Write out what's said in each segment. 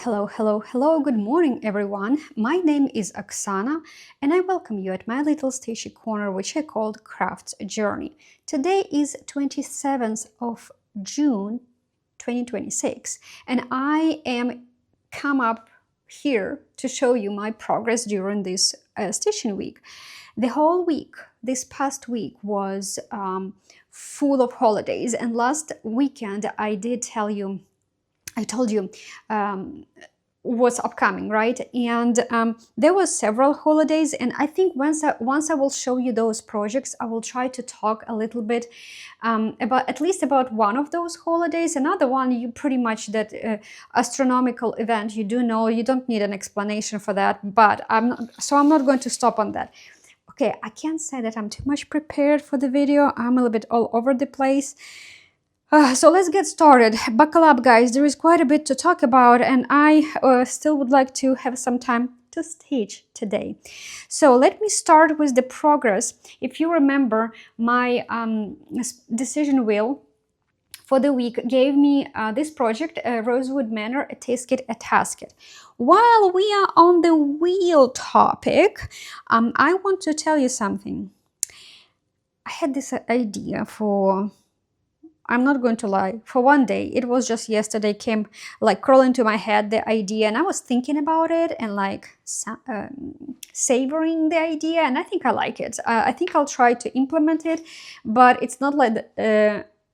Hello, hello, hello, good morning everyone. My name is Oksana and I welcome you at my little station corner which I called Crafts Journey. Today is 27th of June 2026 and I am come up here to show you my progress during this station week. The whole week, this past week was full of holidays, and last weekend I told you what's upcoming, right? And there were several holidays, and I think once I will show you those projects, I will try to talk a little bit about at least about one of those holidays. Another one, you pretty much that astronomical event, you do know, you don't need an explanation for that, but I'm not going to stop on that. Okay, I can't say that I'm too much prepared for the video. I'm a little bit all over the place. So let's get started. Buckle up, guys. There is quite a bit to talk about, and I still would like to have some time to teach today. So let me start with the progress. If you remember, my decision wheel for the week gave me this project, Rosewood Manor, a Tasket, a Tasket. While we are on the wheel topic, I want to tell you something. I had this idea for... I'm not going to lie, for one day. It was just yesterday, came like crawling to my head, the idea, and I was thinking about it and like savoring the idea, and I think I like it. I think I'll try to implement it, but it's not like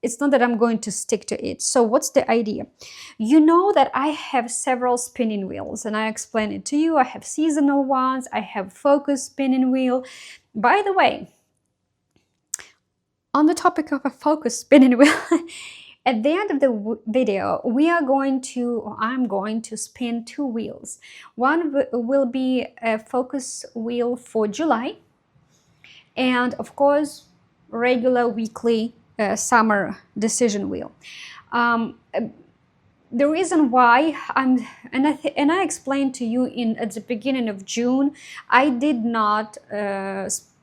it's not that I'm going to stick to it. So what's the idea? You know that I have several spinning wheels, and I explained it to you. I have seasonal ones, I have focus spinning wheel. By the way, on the topic of a focus spinning wheel, at the end of the video, I'm going to spin two wheels. One will be a focus wheel for July, and of course, regular weekly summer decision wheel. The reason why I explained to you at the beginning of June, I did not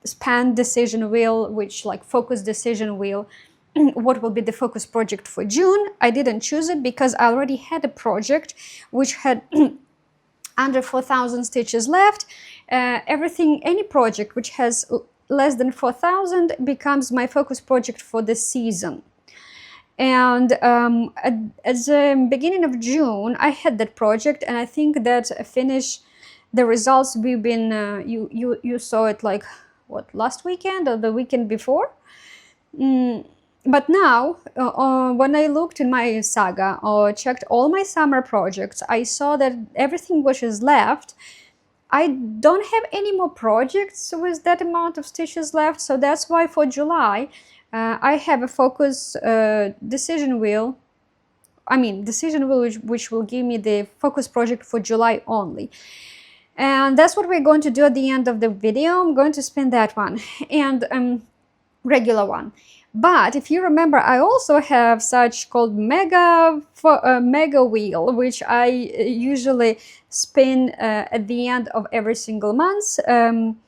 span decision wheel, which like focus decision wheel, what will be the focus project for June. I didn't choose it because I already had a project which had under 4,000 stitches left. Any project which has less than 4,000 becomes my focus project for the season. And at the beginning of June, I had that project, and I think that the results we've been you saw it like what, last weekend or the weekend before. But now when I looked in my saga or checked all my summer projects, I saw that everything which is left, I don't have any more projects with that amount of stitches left. So that's why for July I have a focus decision wheel, which will give me the focus project for July only. And that's what we're going to do at the end of the video. I'm going to spin that one and regular one. But if you remember, I also have such called mega wheel, which I usually spin at the end of every single month. I'm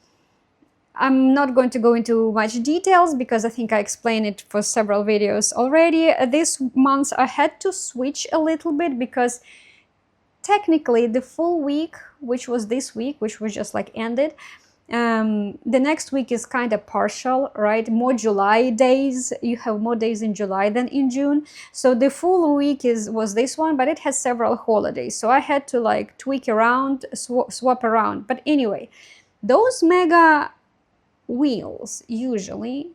not going to go into much details because I think I explained it for several videos already. This month I had to switch a little bit because technically the full week, which was this week, which was just like ended, the next week is kind of partial, right? More July days. You have more days in July than in June. So the full week was this one, but it has several holidays. So I had to like tweak around, swap around. But anyway, those mega wheels usually,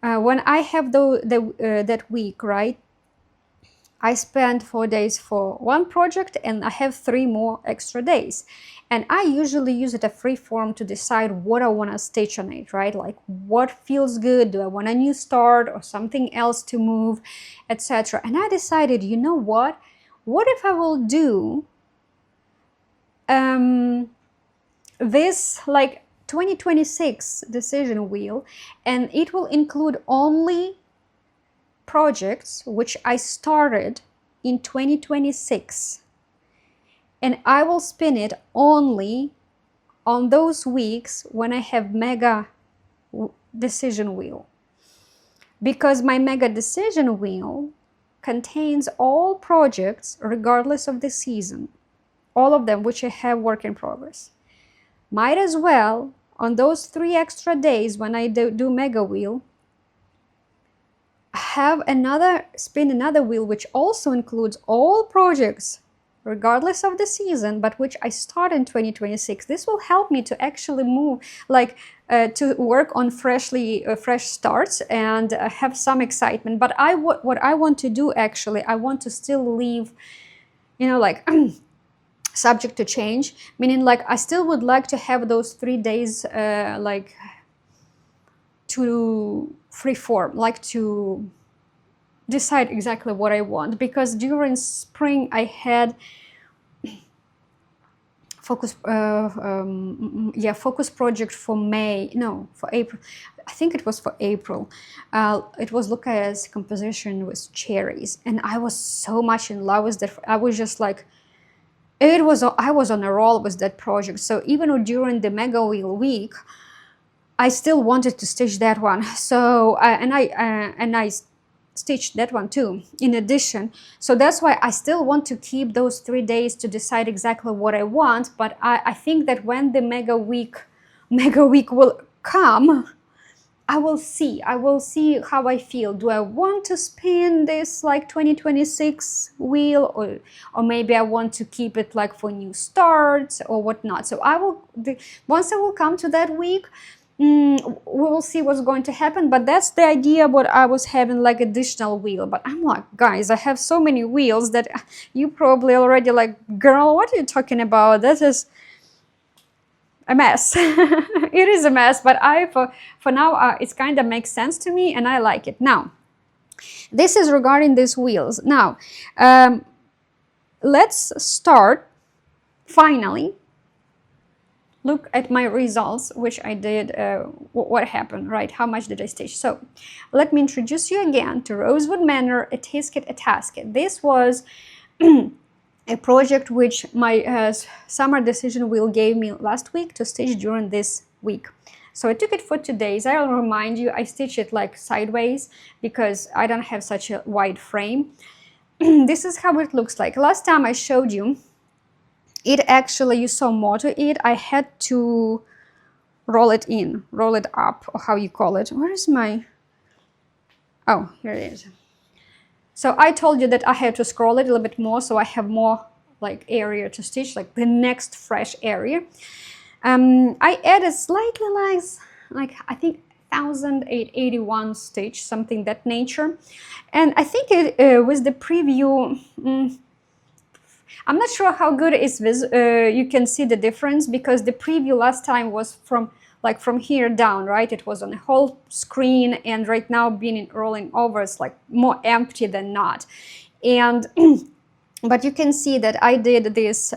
when I have that week, right? I spend 4 days for one project and I have 3 more extra days. And I usually use it a free form to decide what I want to stitch on it, right? Like what feels good, do I want a new start or something else to move, etc. And I decided, you know what? What if I will do this like 2026 decision wheel, and it will include only projects which I started in 2026, and I will spin it only on those weeks when I have mega decision wheel, because my mega decision wheel contains all projects regardless of the season, all of them which I have work in progress. Might as well, on those 3 extra days when I do mega wheel, spin another wheel which also includes all projects regardless of the season, but which I start in 2026. This will help me to actually move, like to work on fresh starts and have some excitement. But what I want to do, actually, I want to still leave, you know, like subject to change, meaning like I still would like to have those 3 days like to freeform, like to decide exactly what I want, because during spring I had focus project for April. I think it was for April. It was Lucas composition with cherries, and I was so much in love with that. I was just like, I was on a roll with that project. So even during the mega wheel week, I still wanted to stitch that one. So I stitched that one too in addition. So that's why I still want to keep those 3 days to decide exactly what I want. But I think that when the mega week will come, I will see how I feel. Do I want to spin this like 2026 wheel, or maybe I want to keep it like for new starts or whatnot. So once I will come to that week, we will see what's going to happen. But that's the idea, what I was having, like additional wheel. But I'm like, guys, I have so many wheels that you probably already like, girl, what are you talking about? This is a mess. It is a mess, but for now it kind of makes sense to me and I like it. Now, this is regarding these wheels. Now, let's start finally look at my results, which I did, what happened, right? How much did I stitch? So let me introduce you again to Rosewood Manor, a Tisket, a Tasket. This was a project which my summer decision wheel gave me last week to stitch during this week. So I took it for 2 days. I'll remind you, I stitch it like sideways because I don't have such a wide frame. This is how it looks like. Last time I showed you, it actually, you saw more to it. I had to roll it up, or how you call it. Where is my, oh, here it is. So I told you that I had to scroll it a little bit more, so I have more like area to stitch, like the next fresh area. I added slightly less, like I think 1,881 stitch, something that nature. And I think it with the preview, I'm not sure how good it is you can see the difference, because the preview last time was from here down, right? It was on a whole screen, and right now being rolling over, it's like more empty than not. And but you can see that I did these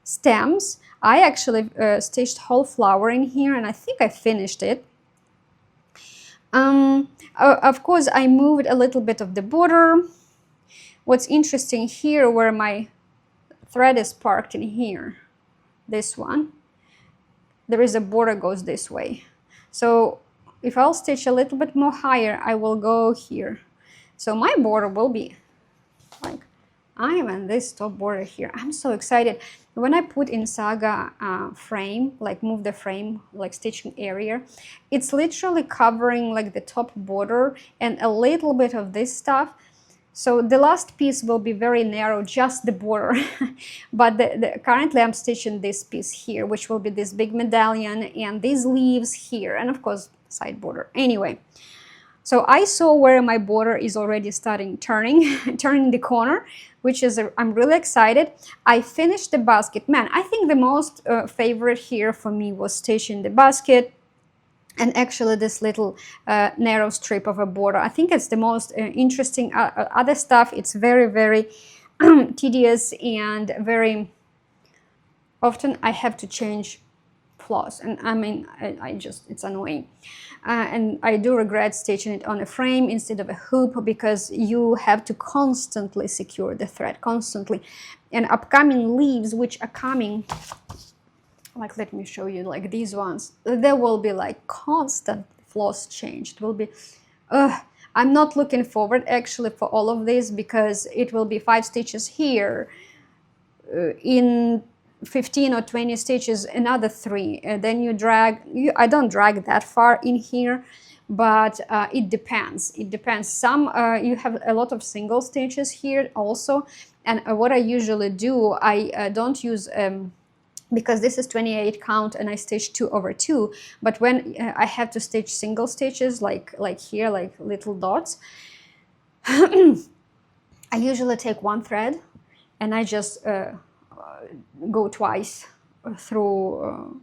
stems. I actually stitched whole flower in here, and I think I finished it. Of course, I moved a little bit of the border. What's interesting here, where my thread is parked in here, this one, there is a border goes this way. So if I'll stitch a little bit more higher, I will go here. So my border will be like, I am in this top border here. I'm so excited. When I put in Saga frame, like move the frame, like stitching area, it's literally covering like the top border and a little bit of this stuff. So the last piece will be very narrow, just the border. But currently I'm stitching this piece here, which will be this big medallion and these leaves here, and of course side border. Anyway, so I saw where my border is already starting turning the corner, which is, I'm really excited. I finished the basket. Man, I think the most favorite here for me was stitching the basket. And actually this little narrow strip of a border, I think it's the most interesting. Other stuff, it's very, very tedious, and very often I have to change floss, and I mean, I just, it's annoying. And I do regret stitching it on a frame instead of a hoop, because you have to constantly secure the thread, constantly. And upcoming leaves, which are coming, like, let me show you, like these ones, there will be like constant floss change. It will be, I'm not looking forward actually for all of this, because it will be 5 stitches here, in 15 or 20 stitches another 3, and then you drag, I don't drag that far in here, but it depends. Some you have a lot of single stitches here also, and what I usually do, I don't use because this is 28 count and I stitch 2 over 2, but when I have to stitch single stitches like here, like little dots, I usually take 1 thread and I just go twice through,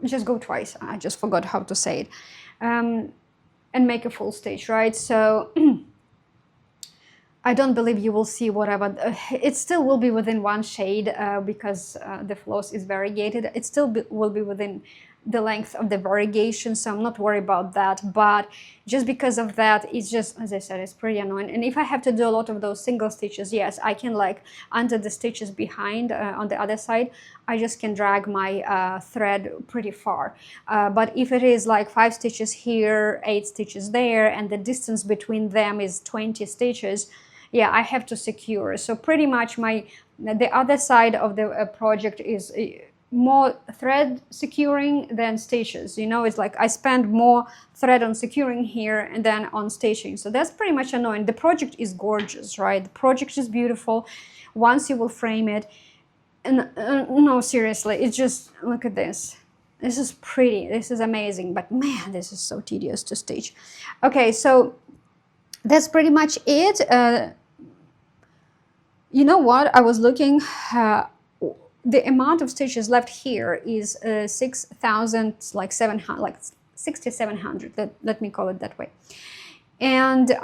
just go twice, I just forgot how to say it, and make a full stitch, right? So I don't believe you will see whatever, it still will be within 1 shade, because the floss is variegated. It still will be within the length of the variegation, so I'm not worried about that. But just because of that, it's just, as I said, it's pretty annoying. And if I have to do a lot of those single stitches, yes, I can, like, under the stitches behind on the other side, I just can drag my thread pretty far. But if it is like 5 stitches here, 8 stitches there, and the distance between them is 20 stitches, yeah, I have to secure. So pretty much the other side of the project is more thread securing than stitches. You know, it's like I spend more thread on securing here and then on stitching. So that's pretty much annoying. The project is gorgeous, right? The project is beautiful once you will frame it. And no, seriously, it's just, look at this. This is pretty. This is amazing. But man, this is so tedious to stitch. Okay, so that's pretty much it. You know what? I was looking. The amount of stitches left here is 6,700, like 6,700. Let me call it that way. And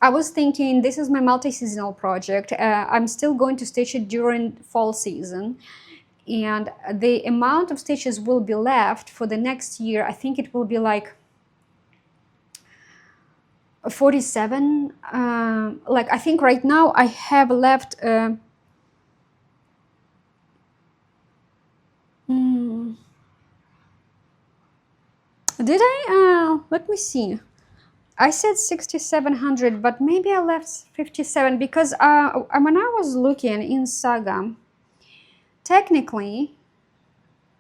I was thinking, this is my multi-seasonal project. I'm still going to stitch it during fall season, and the amount of stitches will be left for the next year. I think it will be like 47. Like, I think right now I have left. Did I? Let me see. I said 6,700, but maybe I left 57 because when I was looking in Saga, technically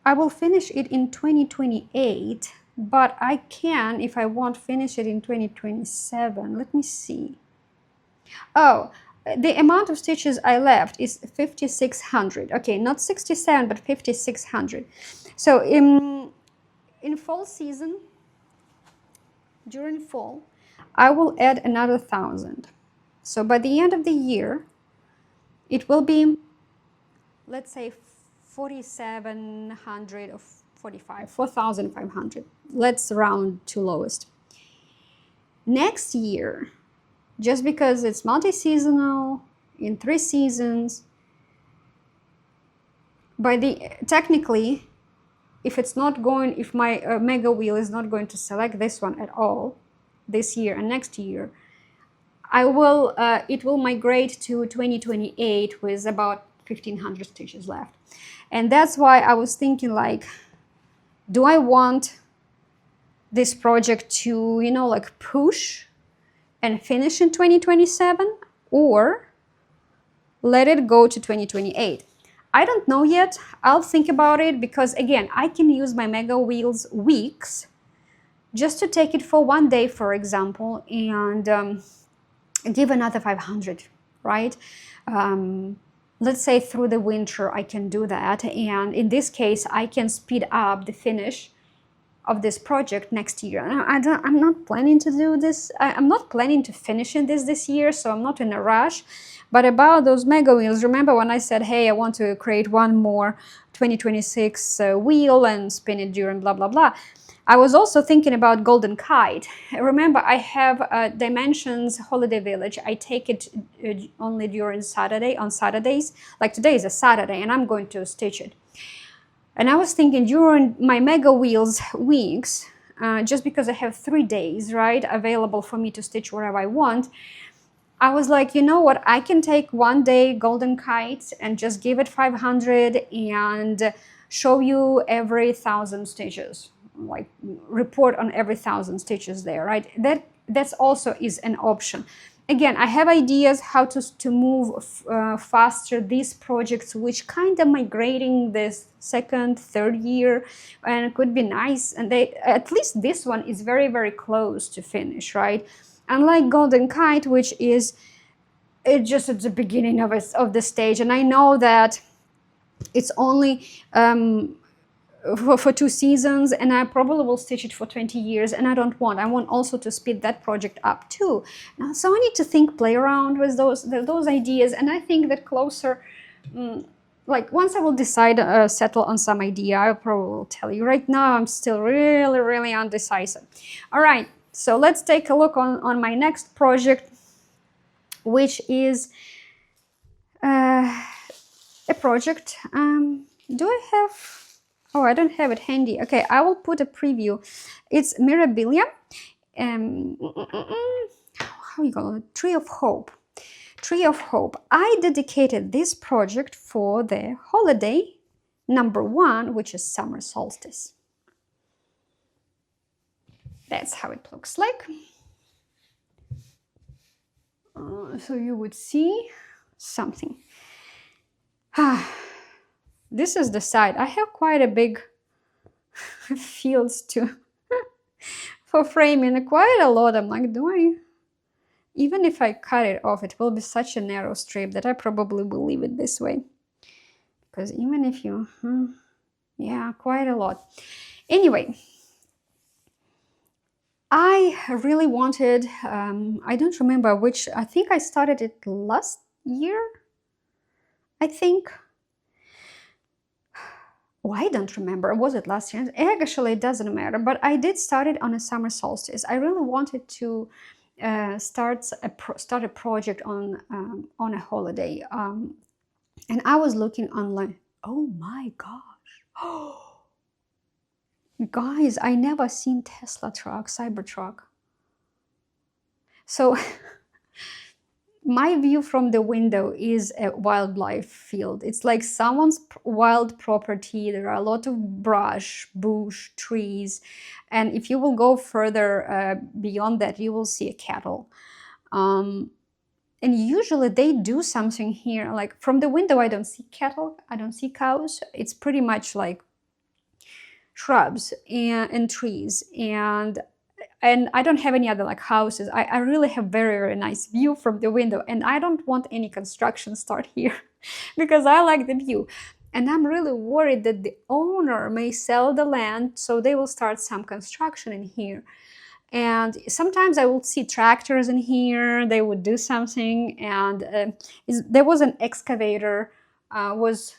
I will finish it in 2028, but I can, if I want, finish it in 2027. Let me see. Oh, the amount of stitches I left is 5,600. Okay, not 67, but 5,600. So in fall season, during fall, I will add another 1,000. So by the end of the year, it will be, let's say, 4,700 or 4,500. Let's round to lowest. Next year, just because it's multi-seasonal in 3 seasons, technically, if it's not going, if my mega wheel is not going to select this one at all this year and next year, I will it will migrate to 2028 with about 1,500 stitches left. And that's why I was thinking, like, do I want this project to, you know, like, push and finish in 2027, or let it go to 2028? I don't know yet. I'll think about it, because again, I can use my mega wheels weeks just to take it for 1 day, for example, and give another 500, right? Let's say through the winter I can do that, and in this case I can speed up the finish of this project next year. I'm not planning to do this. I'm not planning to finish in this year, so I'm not in a rush. But about those mega wheels, remember when I said, hey, I want to create one more 2026 wheel and spin it during blah, blah, blah. I was also thinking about Golden Kite. Remember, I have Dimensions Holiday Village. I take it only during on Saturdays. Like today is a Saturday and I'm going to stitch it. And I was thinking during my mega wheels weeks, just because I have 3 days, right, available for me to stitch wherever I want, I was like, you know what, I can take 1 day Golden Kite and just give it 500 and show you every 1,000 stitches. like report on every 1,000 stitches there, right? That's also is an option. Again, I have ideas how to move faster these projects, which kind of migrating this second, third year, and it could be nice. And they, at least this one is very, very close to finish, right? Unlike Golden Kite, which is just at the beginning of the stage, and I know that it's only for 2 seasons, and I probably will stitch it for 20 years, and I want also to speed that project up too. Now, so I need to play around with those ideas, and I think that closer, like once I will decide, settle on some idea, I probably will tell you. Right now, I'm still really, really undecisive. All right, so let's take a look on my next project, which is a project. Do I have... Oh, I don't have it handy. Okay, I will put a preview. It's Mirabilia. How you call it? Tree of Hope. Tree of Hope. I dedicated this project for the holiday #1, which is summer solstice. That's how it looks like. So you would see something. This is the side. I have quite a big fields to for framing, quite a lot. I'm like, even if I cut it off, it will be such a narrow strip that I probably will leave it this way. Because even if you, yeah, quite a lot. Anyway, I really wanted, I don't remember which, I think I started it last year, I think. Oh, I don't remember. Was it last year? Actually, it doesn't matter. But I did start it on a summer solstice. I really wanted to start a project on a holiday, and I was looking online. Oh my gosh! Guys, I never seen Tesla truck, Cybertruck. So. My view from the window is a wildlife field. It's like someone's wild property. There are a lot of brush, bush, trees. And if you will go further beyond that, you will see a cattle. And usually they do something here. Like from the window, I don't see cattle. I don't see cows. It's pretty much like shrubs and trees. And I don't have any other like houses. I really have very, very nice view from the window, and I don't want any construction start here because I like the view. And I'm really worried that the owner may sell the land, so they will start some construction in here. And sometimes I will see tractors in here, they would do something, and there was an excavator, was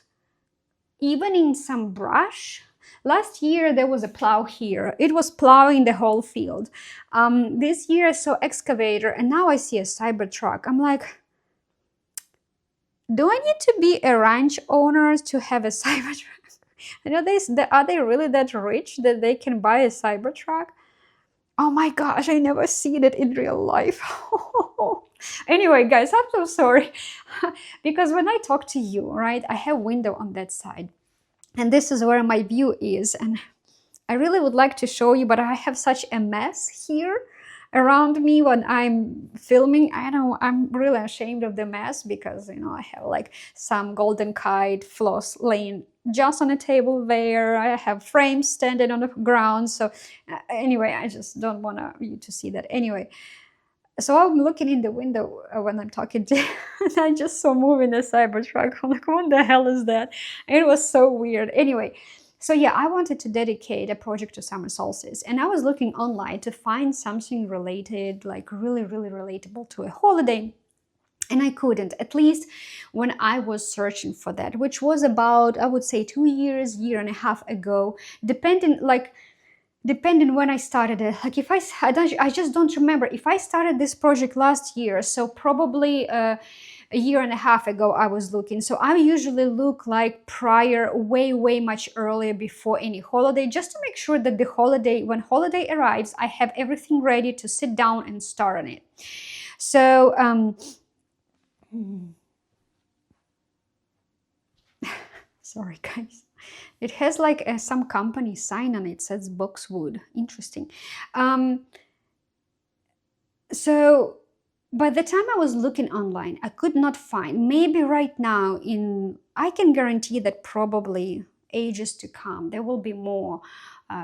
even in some brush. Last year there was a plow here. It was plowing the whole field. This year I saw excavator, and now I see a Cybertruck. I'm like, do I need to be a ranch owner to have a Cybertruck? Are they really that rich that they can buy a Cybertruck? Oh my gosh, I never seen it in real life. Anyway, guys, I'm so sorry. Because when I talk to you, right, I have window on that side. And this is where my view is. And I really would like to show you, but I have such a mess here around me when I'm filming. I'm really ashamed of the mess because, I have like some Golden Kite floss laying just on a table there. I have frames standing on the ground. So anyway, I just don't want you to see that. Anyway, so I'm looking in the window when I'm talking to you, and I just saw moving the Cybertruck. I'm like, what the hell is that? And it was so weird. Anyway, so yeah, I wanted to dedicate a project to summer solstice, and I was looking online to find something related, like really, really relatable to a holiday. And I couldn't, at least when I was searching for that, which was about, I would say 2 years, year and a half ago, depending when I started it. Like if I just don't remember if I started this project last year, so probably a year and a half ago I was looking. So I usually look like prior, way much earlier, before any holiday, just to make sure that when holiday arrives, I have everything ready to sit down and start on it. So Sorry, guys. It has like some company sign on it, says Boxwood. Interesting. So by the time I was looking online, I could not find, maybe right now I can guarantee that probably ages to come, there will be more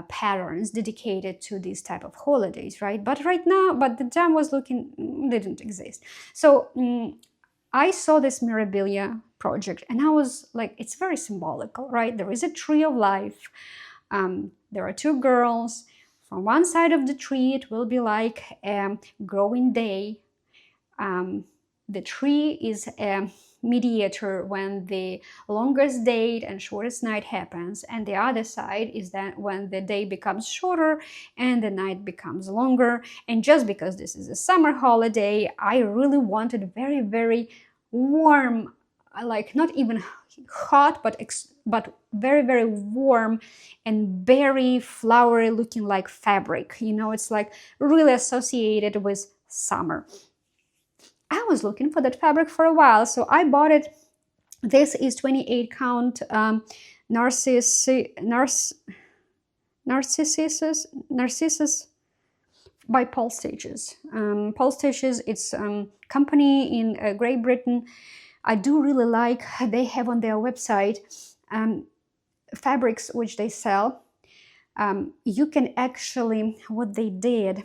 patterns dedicated to these type of holidays, right? But right now, but the time I was looking, didn't exist. So I saw this Mirabilia project and I was like, it's very symbolical, right? There is a tree of life. There are two girls. From one side of the tree, it will be like a growing day. The tree is a mediator when the longest day and shortest night happens, and the other side is that when the day becomes shorter and the night becomes longer. And just because this is a summer holiday, I really wanted very, very warm, like not even hot, but very, very warm and very flowery looking like fabric. You know, it's like really associated with summer. I was looking for that fabric for a while, so I bought it. This is 28 count Narcissus by Paul Stitches. Paul Stitches, it's company in Great Britain. I do really like, they have on their website fabrics which they sell. You can actually, what they did,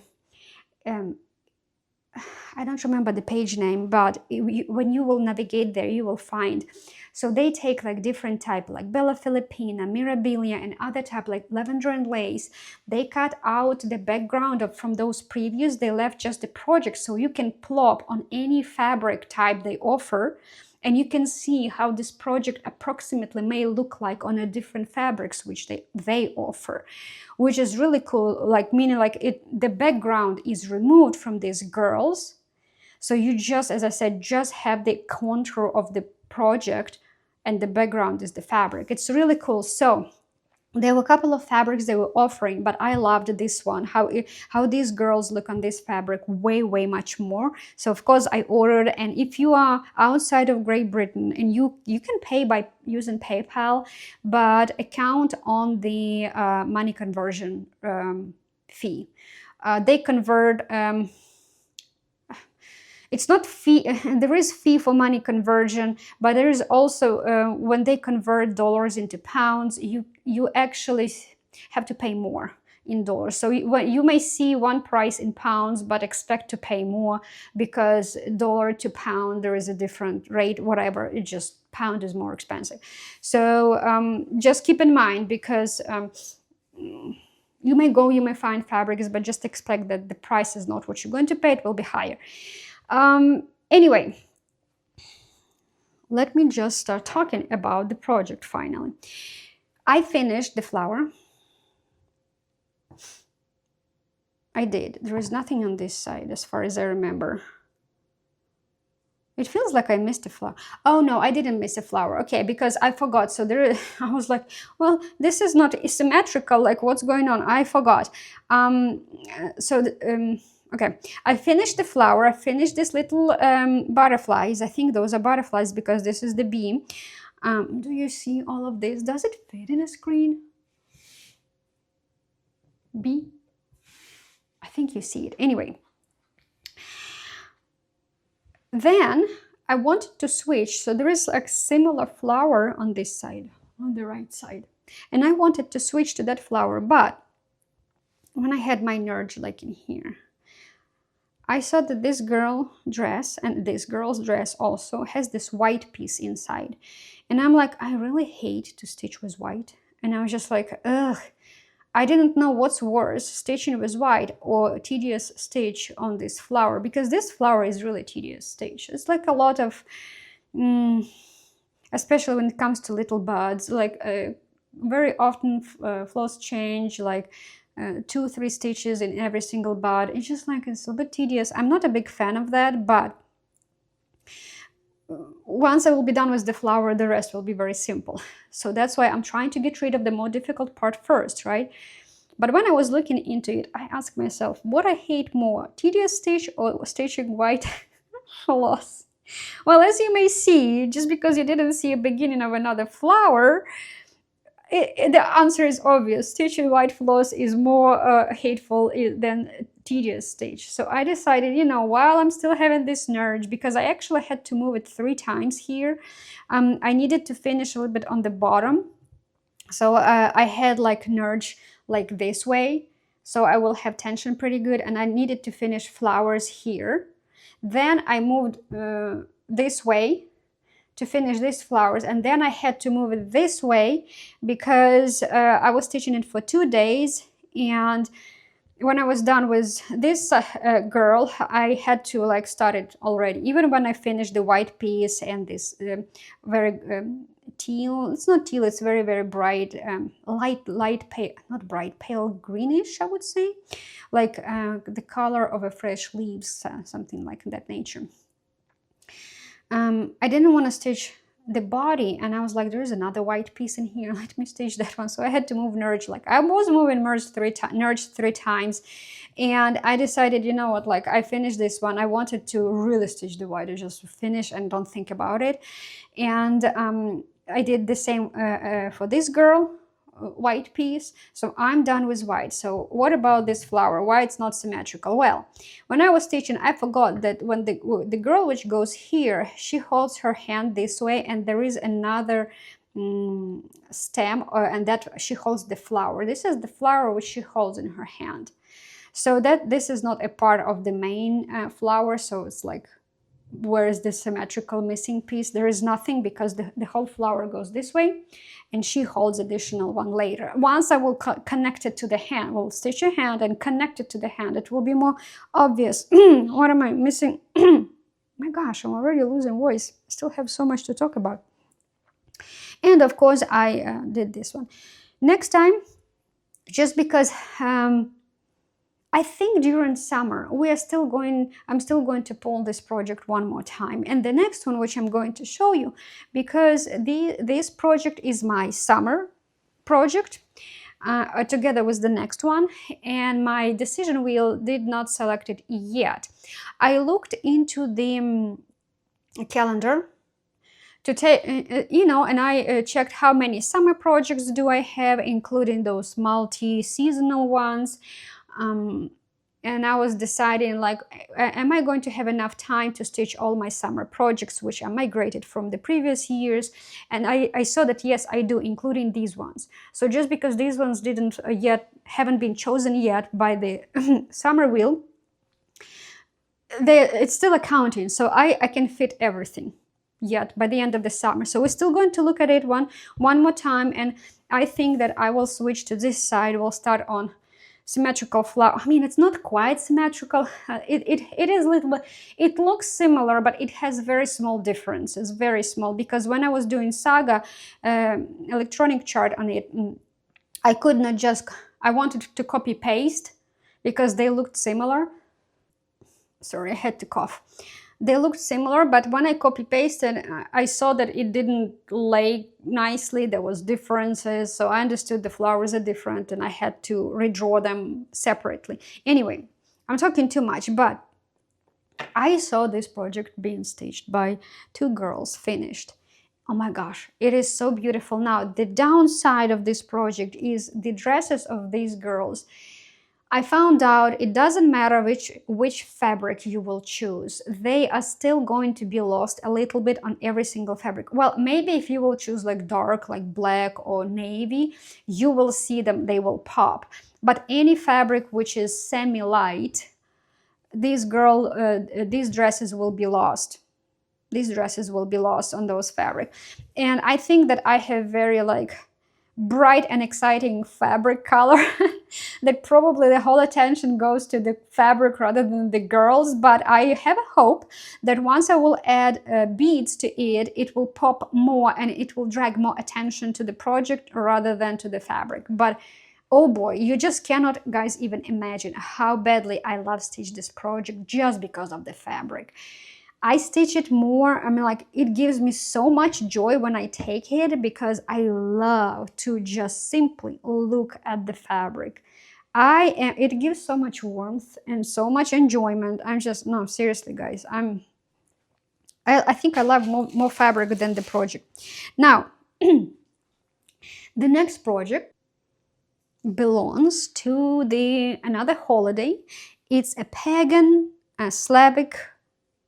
I don't remember the page name, but when you will navigate there, you will find. So they take like different type, like Bella Filipina, Mirabilia, and other type like lavender and lace. They cut out the background from those previews. They left just the project, so you can plop on any fabric type they offer, and you can see how this project approximately may look like on a different fabrics which they offer, which is really cool. Like meaning like the background is removed from these girls, so you just, as I said, just have the contour of the project and the background is the fabric. It's really cool. So there were a couple of fabrics they were offering, but I loved this one, how these girls look on this fabric way much more. So of course I ordered, and if you are outside of Great Britain, and you can pay by using PayPal, but account on the money conversion fee. They convert, it's not fee, there is fee for money conversion, but there is also, when they convert dollars into pounds, you actually have to pay more in dollars. So you may see one price in pounds, but expect to pay more because dollar to pound, there is a different rate, whatever, it just, pound is more expensive. So just keep in mind, because you may find fabrics, but just expect that the price is not what you're going to pay, it will be higher. Anyway, let me just start talking about the project finally. I finished the flower. I did. There is nothing on this side as far as I remember. It feels like I missed a flower. Oh no, I didn't miss a flower. Okay, because I forgot. So I was like, well, this is not symmetrical. Like, what's going on? I forgot. Okay, I finished the flower. I finished this little butterflies. I think those are butterflies because this is the bee. Do you see all of this? Does it fit in a screen? Bee? I think you see it. Anyway. Then I wanted to switch. So there is a similar flower on this side, on the right side. And I wanted to switch to that flower, but when I had my nerd like in here, I saw that this girl dress and this girl's dress also has this white piece inside. And I'm like, I really hate to stitch with white. And I was just like, ugh. I didn't know what's worse, stitching with white or tedious stitch on this flower, because this flower is really tedious stitch. It's like a lot of, especially when it comes to little buds, like very often floss change, like 2-3 stitches in every single bud. It's just like, it's a bit tedious. I'm not a big fan of that, but once I will be done with the flower, the rest will be very simple. So that's why I'm trying to get rid of the more difficult part first, right? But when I was looking into it, I asked myself, what I hate more, tedious stitch or stitching white floss? Well, as you may see, just because you didn't see a beginning of another flower, the answer is obvious. Stitching white floss is more hateful than tedious stitch. So I decided, while I'm still having this nerge, because I actually had to move it 3 times here, I needed to finish a little bit on the bottom. So I had like nerge like this way, so I will have tension pretty good, and I needed to finish flowers here. Then I moved this way to finish these flowers, and then I had to move it this way because I was stitching it for 2 days, and when I was done with this girl, I had to like start it already, even when I finished the white piece and this very teal, it's not teal, it's very, very bright, light pale, not bright, pale greenish, I would say, like the color of a fresh leaves, something like that nature. I didn't want to stitch the body, and I was like, there's another white piece in here, let me stitch that one. So I had to move nerge, like I was moving nerge 3 times, and I decided, you know what, like I finished this one. I wanted to really stitch the white, just finish and don't think about it. And I did the same for this girl, white piece. So I'm done with white. So what about this flower? Why it's not symmetrical? Well, when I was stitching, I forgot that when the girl which goes here, she holds her hand this way, and there is another stem, and that she holds the flower. This is the flower which she holds in her hand. So that this is not a part of the main flower. So it's like, where is the symmetrical missing piece? There is nothing, because the whole flower goes this way, and she holds additional one later. Once I will connect it to the hand, we'll stitch a hand and connect it to the hand, it will be more obvious. What am I missing? My gosh, I'm already losing voice. I still have so much to talk about. And of course I did this one. Next time, just because I think during summer I'm still going to pull this project one more time, and the next one, which I'm going to show you, because this project is my summer project together with the next one, and my decision wheel did not select it yet. I looked into the calendar to take, and I checked how many summer projects do I have, including those multi-seasonal ones. And I was deciding, like, am I going to have enough time to stitch all my summer projects, which are migrated from the previous years? And I saw that yes, I do, including these ones. So just because these ones haven't been chosen yet by the summer wheel, it's still accounting. So I can fit everything yet by the end of the summer. So we're still going to look at it one more time, and I think that I will switch to this side. We'll start on symmetrical flower. I mean, it's not quite symmetrical. It is a little bit, it looks similar, but it has very small differences, very small, because when I was doing Saga electronic chart on it, I could not just, I wanted to copy paste because they looked similar. Sorry, I had to cough. They looked similar, but when I copy pasted, I saw that it didn't lay nicely. There was differences, so I understood the flowers are different, and I had to redraw them separately. Anyway, I'm talking too much, but I saw this project being stitched by 2 girls, finished. Oh my gosh, it is so beautiful. Now, the downside of this project is the dresses of these girls. I found out it doesn't matter which fabric you will choose. They are still going to be lost a little bit on every single fabric. Well, maybe if you will choose like dark, like black or navy, you will see them, they will pop. But any fabric which is semi-light, these dresses will be lost. These dresses will be lost on those fabric. And I think that I have very like bright and exciting fabric color that probably the whole attention goes to the fabric rather than the girls, but I have a hope that once I will add beads to it, it will pop more and it will drag more attention to the project rather than to the fabric. But oh boy, you just cannot, guys, even imagine how badly I love stitch this project just because of the fabric. I stitch it more, I mean, like, it gives me so much joy when I take it because I love to just simply look at the fabric. It gives so much warmth and so much enjoyment. I'm just, no, seriously, guys, I think I love more fabric than the project. Now, the next project belongs to another holiday. It's a pagan, Slavic,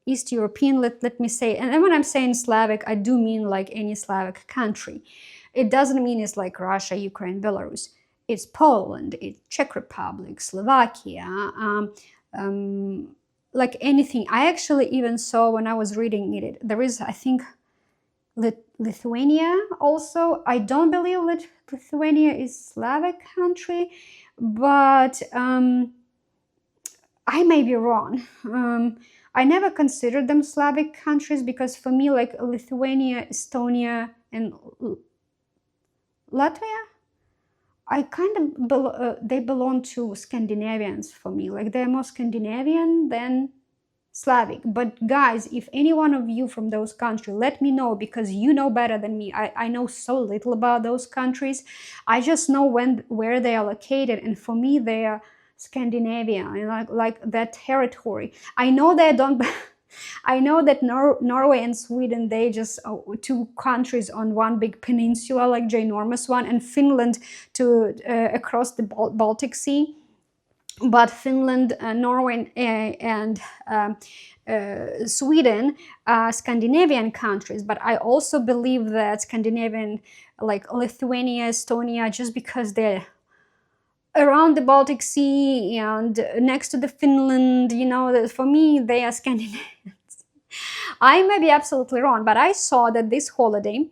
East European, let me say. And when I'm saying Slavic, I do mean like any Slavic country. It doesn't mean it's like Russia, Ukraine, Belarus. It's Poland, it's Czech Republic, Slovakia, like anything. I actually even saw when I was reading it, there is, I think, Lithuania also. I don't believe Lithuania is Slavic country, but I may be wrong. I never considered them Slavic countries because for me, like Lithuania, Estonia, and Latvia, I kind of they belong to Scandinavians for me. Like they're more Scandinavian than Slavic. But guys, if any one of you from those countries, let me know, because you know better than me. I know so little about those countries. I just know where they are located, and for me they are Scandinavia, and like that territory. I know they don't I know that Norway and Sweden, they just two countries on one big peninsula, like ginormous one, and Finland to across the Baltic Sea. But Finland, Norway, and Sweden are Scandinavian countries. But I also believe that Scandinavian, like Lithuania, Estonia, just because they're around the Baltic Sea and next to the Finland, you know, for me, they are Scandinavians. I may be absolutely wrong, but I saw that this holiday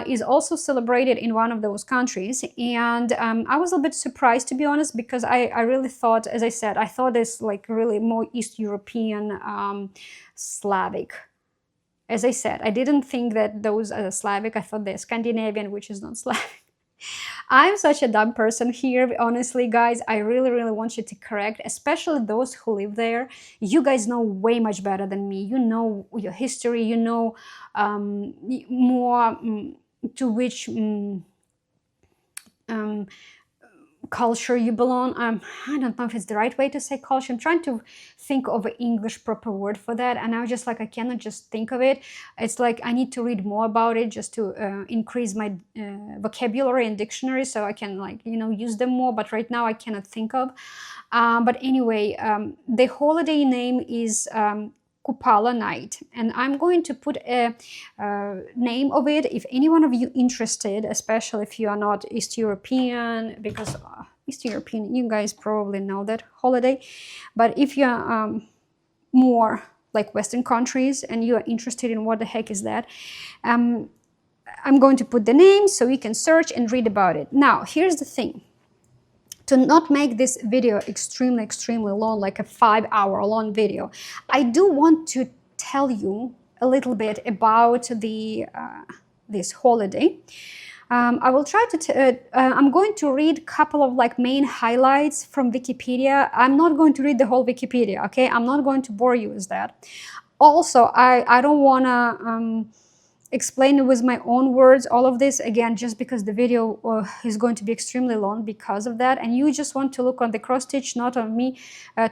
is also celebrated in one of those countries. And I was a bit surprised, to be honest, because I really thought, as I said, I thought it's like really more East European, Slavic. As I said, I didn't think that those are Slavic. I thought they're Scandinavian, which is not Slavic. I'm such a dumb person here, honestly, guys. I really, really want you to correct, especially those who live there. You guys know way much better than me. You know your history, you know more to which culture you belong. I don't know if it's the right way to say culture. I'm trying to think of an English proper word for that, and I was just like, I cannot just think of it. It's like I need to read more about it just to increase my vocabulary and dictionary, so I can, like, you know, use them more. But right now I cannot think of. But anyway, the holiday name is Kupala Night, and I'm going to put a name of it if any one of you interested, especially if you are not East European, because East European, you guys probably know that holiday. But if you are more like Western countries and you are interested in what the heck is that, I'm going to put the name so you can search and read about it. Now, here's the thing. To not make this video extremely long, like a 5-hour long video, I do want to tell you a little bit about this holiday. I will try to I'm going to read a couple of like main highlights from Wikipedia. I'm not going to read the whole Wikipedia, okay? I'm not going to bore you with that. Also, I don't want to explain it with my own words, all of this, again, just because the video is going to be extremely long because of that, and you just want to look on the cross stitch, not on me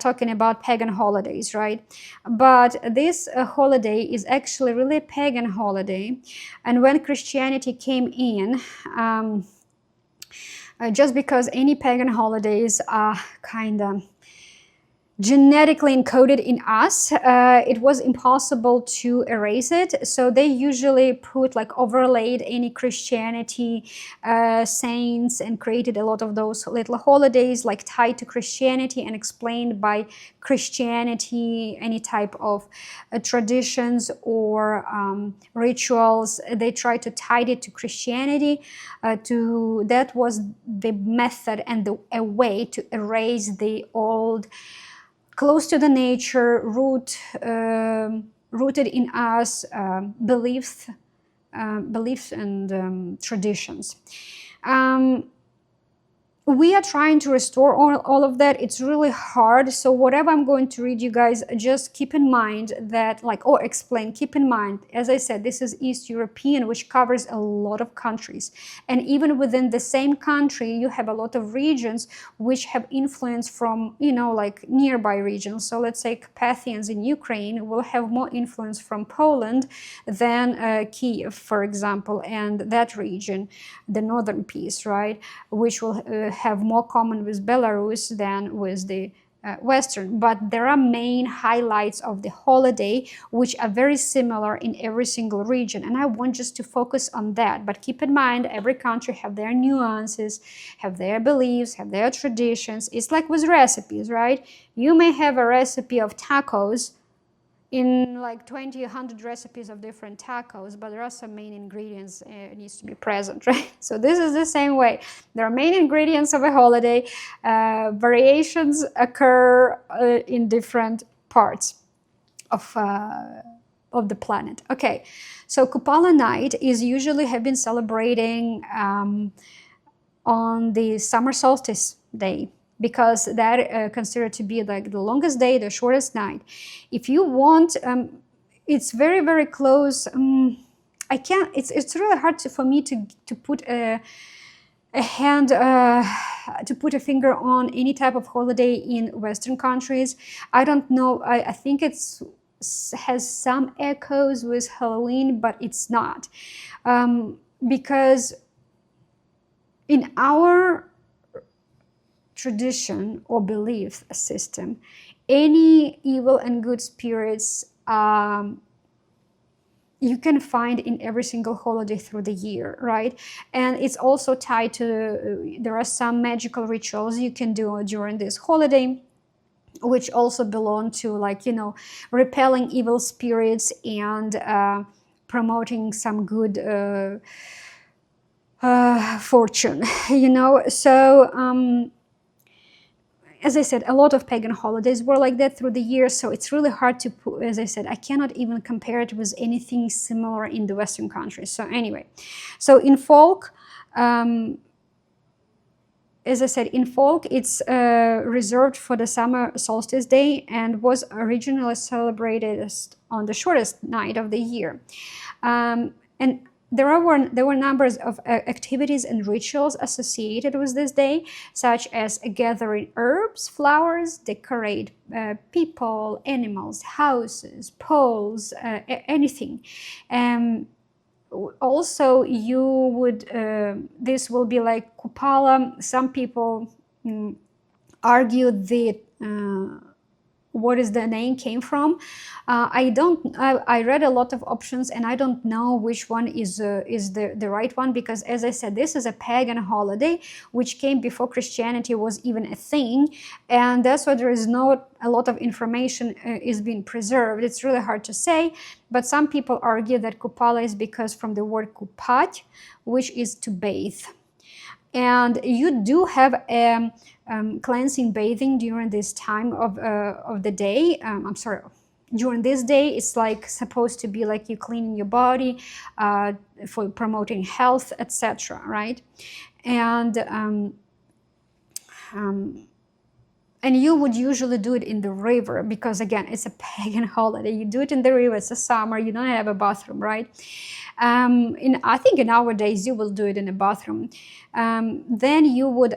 talking about pagan holidays, right? But this holiday is actually really a pagan holiday, and when Christianity came in, just because any pagan holidays are kind of genetically encoded in us, it was impossible to erase it. So they usually put, like, overlaid any Christianity saints and created a lot of those little holidays like tied to Christianity and explained by Christianity, any type of traditions or rituals. They tried to tie it to Christianity. That was the method and a way to erase the old, close to the nature, rooted in us beliefs and traditions. we are trying to restore all of that. It's really hard. So whatever I'm going to read you guys, just keep in mind that, like, or explain, keep in mind, as I said, this is East European, which covers a lot of countries. And even within the same country, you have a lot of regions which have influence from, you know, like nearby regions. So let's say Carpathians in Ukraine will have more influence from Poland than Kiev, for example, and that region, the northern piece, right, which will have more common with Belarus than with the Western. But there are main highlights of the holiday which are very similar in every single region, and I want just to focus on that. But keep in mind, every country have their nuances, have their beliefs, have their traditions. It's like with recipes, right? You may have a recipe of tacos in like 20, 100 recipes of different tacos, but there are some main ingredients needs to be present, right? So this is the same way. There are main ingredients of a holiday. Variations occur in different parts of the planet. Okay, so Kupala Night is usually have been celebrating on the summer solstice day, because that considered to be like the longest day, the shortest night. If you want, it's very, very close. I can't, it's really hard for me to put a hand, to put a finger on any type of holiday in Western countries. I don't know, I think it's has some echoes with Halloween, but it's not. Because in our tradition or belief system, any evil and good spirits you can find in every single holiday through the year, right? And it's also tied to, there are some magical rituals you can do during this holiday, which also belong to, like, you know, repelling evil spirits and promoting some good fortune, you know. So as I said, a lot of pagan holidays were like that through the years, so it's really hard to put, as I said, I cannot even compare it with anything similar in the Western countries. So anyway, so in folk, as I said, in folk, it's reserved for the summer solstice day and was originally celebrated on the shortest night of the year. And there were numbers of activities and rituals associated with this day, such as gathering herbs, flowers, decorate people, animals, houses, poles, anything. Also, you would, this will be like Kupala. Some people argue that what is the name came from. I read a lot of options and I don't know which one is the right one, because as I said, this is a pagan holiday which came before Christianity was even a thing, and that's why there is not a lot of information is being preserved. It's really hard to say, but some people argue that Kupala is because from the word kupat, which is to bathe. And you do have a cleansing bathing during this time of the day. I'm sorry, during this day, it's like supposed to be like you cleaning your body for promoting health, etc. Right? And you would usually do it in the river, because again, it's a pagan holiday. You do it in the river. It's a summer. You don't have a bathroom, right? I think in our days you will do it in a bathroom. Then you would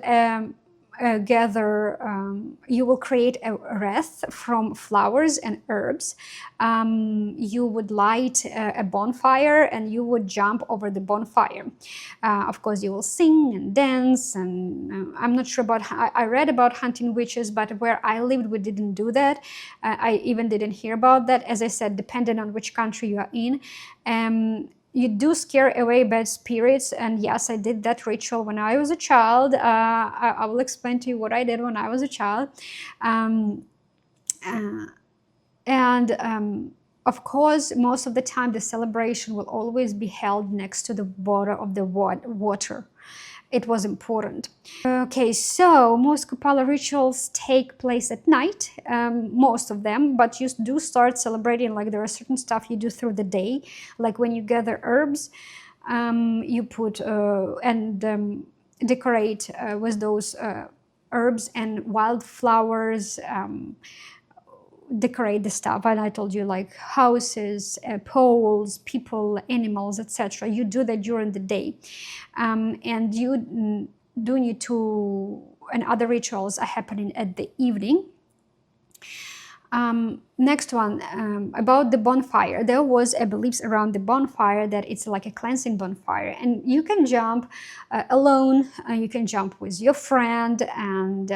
you will create a wreath from flowers and herbs. You would light a bonfire and you would jump over the bonfire. Of course, you will sing and dance, and I'm not sure about, I read about hunting witches, but where I lived, we didn't do that. I even didn't hear about that. As I said, depending on which country you are in. You do scare away bad spirits, and yes, I did that ritual when I was a child. I will explain to you what I did when I was a child. Of course, most of the time the celebration will always be held next to the border of the water. It was important. Okay, so most Kupala rituals take place at night, most of them, but you do start celebrating, like there are certain stuff you do through the day, like when you gather herbs, you put, decorate with those herbs and wildflowers, decorate the stuff. And I told you, like houses, poles, people, animals, etc. You do that during the day, and you do need to, and other rituals are happening at the evening. Next one, about the bonfire. There was a belief around the bonfire that it's like a cleansing bonfire, and you can jump alone, you can jump with your friend, and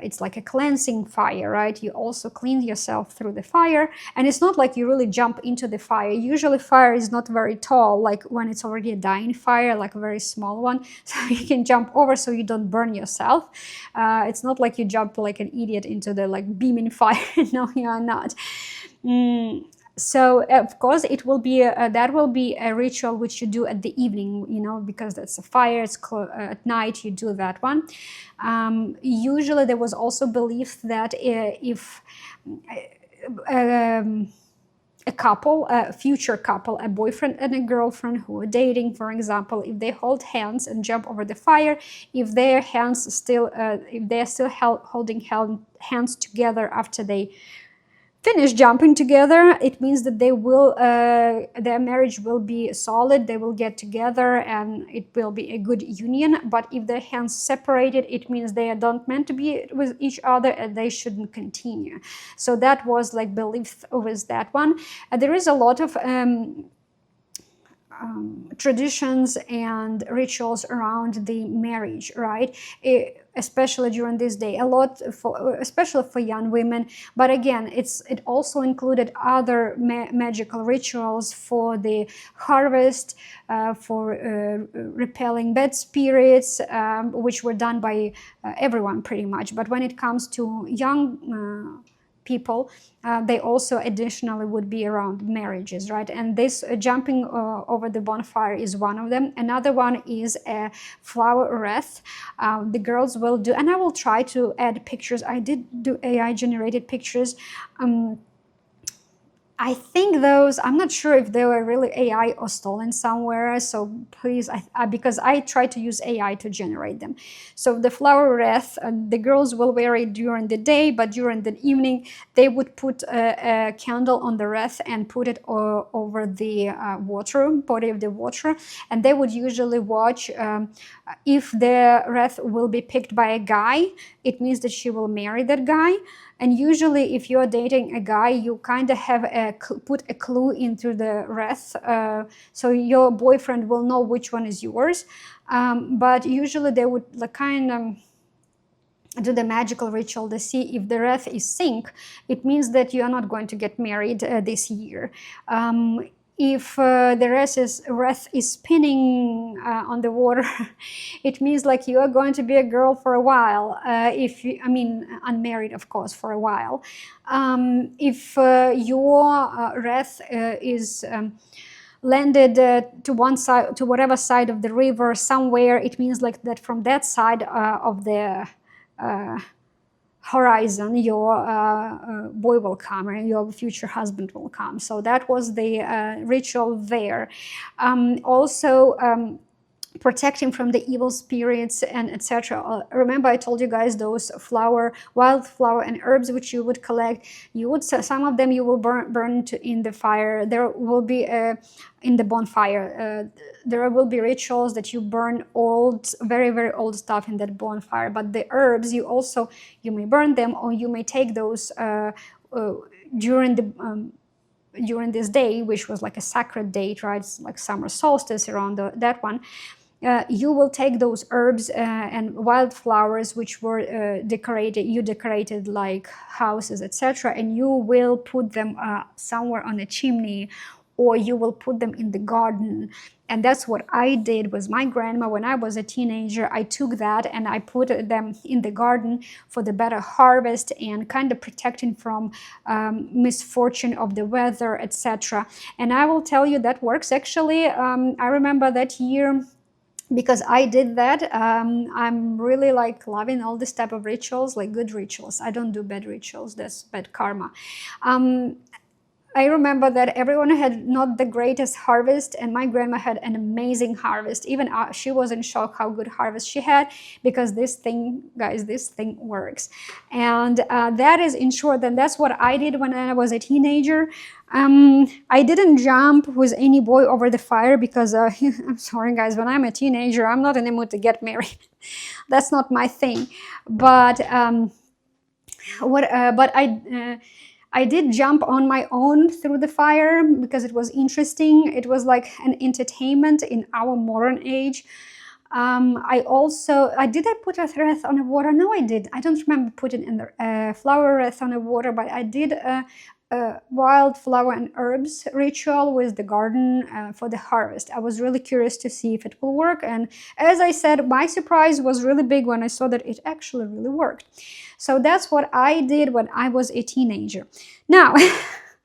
it's like a cleansing fire, right? You also clean yourself through the fire, and it's not like you really jump into the fire. Usually fire is not very tall, like when it's already a dying fire, like a very small one, so you can jump over so you don't burn yourself. It's not like you jump like an idiot into the like beaming fire. No, you are not. So of course it will be that will be a ritual which you do at the evening, you know, because that's a fire. It's at night you do that one. Usually there was also belief that if a couple, a future couple, a boyfriend and a girlfriend who are dating, for example, if they hold hands and jump over the fire, if their hands still, if they're still holding hands together after they finish jumping together, it means that they will, their marriage will be solid. They will get together and it will be a good union. But if their hands separated, it means they are not meant to be with each other and they shouldn't continue. So that was like belief with that one. There is a lot of traditions and rituals around the marriage, right? Especially during this day, a lot for, especially for young women. But again, it also included other magical rituals for the harvest, for repelling bad spirits, which were done by everyone pretty much. But when it comes to young people, they also additionally would be around marriages, right? And this jumping over the bonfire is one of them. Another one is a flower wreath. The girls will do, and I will try to add pictures. I did do AI generated pictures. I think those, I'm not sure if they were really AI or stolen somewhere, so please, because I try to use AI to generate them. So the flower wreath, the girls will wear it during the day, but during the evening, they would put a candle on the wreath and put it over the body of the water, and they would usually watch if the wreath will be picked by a guy, it means that she will marry that guy. And usually if you're dating a guy, you kind of have put a clue into the wreath, so your boyfriend will know which one is yours. But usually they would kind of do the magical ritual to see if the wreath is sink. It means that you are not going to get married this year. If the wreath is spinning on the water, it means like you are going to be a girl for a while. Unmarried, of course, for a while. If your wreath is landed to one side, to whatever side of the river somewhere, it means like that from that side of the horizon, your boy will come, and your future husband will come. So that was the ritual there. Also, protecting from the evil spirits and etc. Remember I told you guys those wildflower and herbs which you would collect, some of them you will burn in the fire. There will be in the bonfire, there will be rituals that you burn old, very, very old stuff in that bonfire. But the herbs, you may burn them, or you may take those during this day, which was like a sacred date, right? It's like summer solstice around that one. You will take those herbs and wildflowers which were decorated like houses, etc., and you will put them somewhere on a chimney, or you will put them in the garden. And that's what I did with my grandma when I was a teenager. I took that and I put them in the garden for the better harvest and kind of protecting from misfortune of the weather, etc. And I will tell you that works actually. I remember that year, because I did that. I'm really like loving all this type of rituals, like good rituals. I don't do bad rituals, that's bad karma. I remember that everyone had not the greatest harvest, and my grandma had an amazing harvest. Even she was in shock how good harvest she had, because this thing, guys, this thing works. And that is in short, and that's what I did when I was a teenager. I didn't jump with any boy over the fire because I'm sorry, guys, when I'm a teenager, I'm not in the mood to get married. That's not my thing. But I did jump on my own through the fire because it was interesting. It was like an entertainment in our modern age. Did I put a wreath on the water? No, I did. I don't remember putting in the flower wreath on the water, but I did a wildflower and herbs ritual with the garden for the harvest. I was really curious to see if it will work, and as I said, my surprise was really big when I saw that it actually really worked. So that's what I did when I was a teenager. Now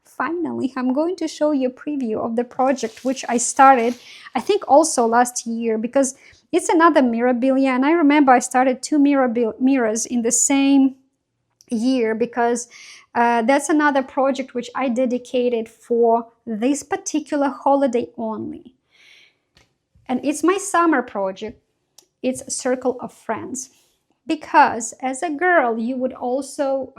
finally, I'm going to show you a preview of the project which I started, I think also last year, because it's another mirabilia, and I remember I started 2 mirrors in the same year, because that's another project which I dedicated for this particular holiday only. And it's my summer project. It's Circle of Friends. Because as a girl, you would also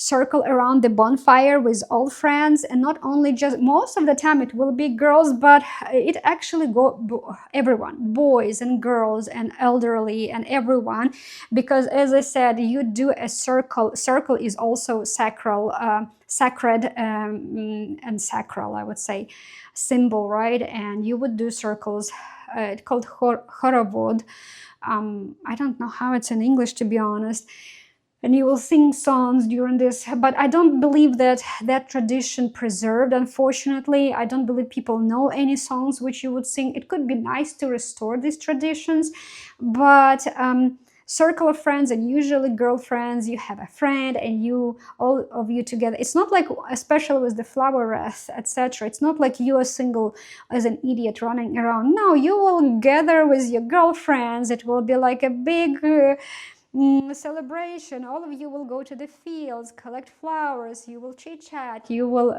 circle around the bonfire with all friends, and not only just, most of the time it will be girls, but it actually everyone, boys and girls and elderly and everyone, because as I said, you do a circle. Circle is also sacred and sacral, I would say, symbol, right? And you would do circles. It's called Rosewood. I don't know how it's in English, to be honest. And you will sing songs during this, but I don't believe that tradition preserved, unfortunately. I don't believe people know any songs which you would sing. It could be nice to restore these traditions, but circle of friends, and usually girlfriends, you have a friend and all of you together. It's not like, especially with the flower wreath, etc., it's not like you are single as an idiot running around. No, you will gather with your girlfriends. It will be like a big celebration. All of you will go to the fields, collect flowers, you will chit-chat, you will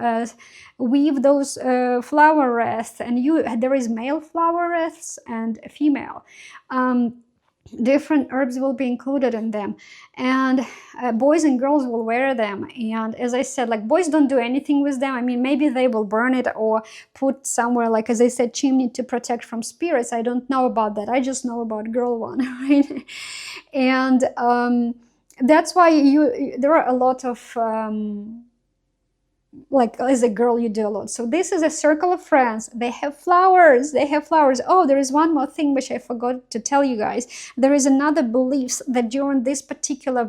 weave those flower wreaths, and there is male flower wreaths and female. Different herbs will be included in them, and boys and girls will wear them. And as I said, like, boys don't do anything with them. I mean, maybe they will burn it or put somewhere, like, as I said, chimney to protect from spirits. I don't know about that. I just know about girl one, right? And that's why there are a lot of like, as a girl, you do a lot. So this is a circle of friends. They have flowers. Oh, there is one more thing which I forgot to tell you guys. There is another belief that during this particular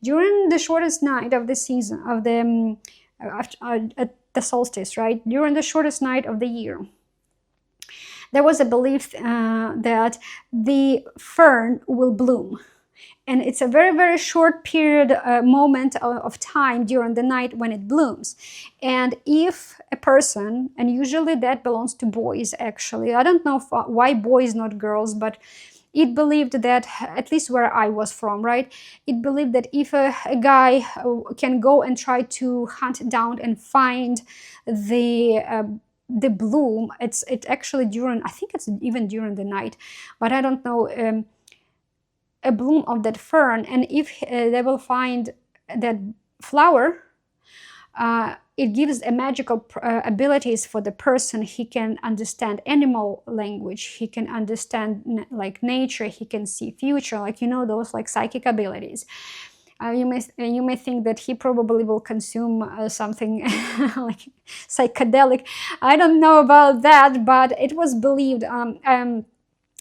during the shortest night of the season, of the at the solstice, right, during the shortest night of the year, there was a belief that the fern will bloom. And it's a very, very short period, moment of time during the night when it blooms. And if a person, and usually that belongs to boys, actually, I don't know why boys, not girls, but it believed that, at least where I was from, right, it believed that if a guy can go and try to hunt down and find the bloom, it's actually during, I think it's even during the night, but I don't know, a bloom of that fern, and if they will find that flower, it gives a magical abilities for the person. He can understand animal language, he can understand like nature, he can see future, like, those like psychic abilities. You may think that he probably will consume something like psychedelic. I don't know about that, but it was believed.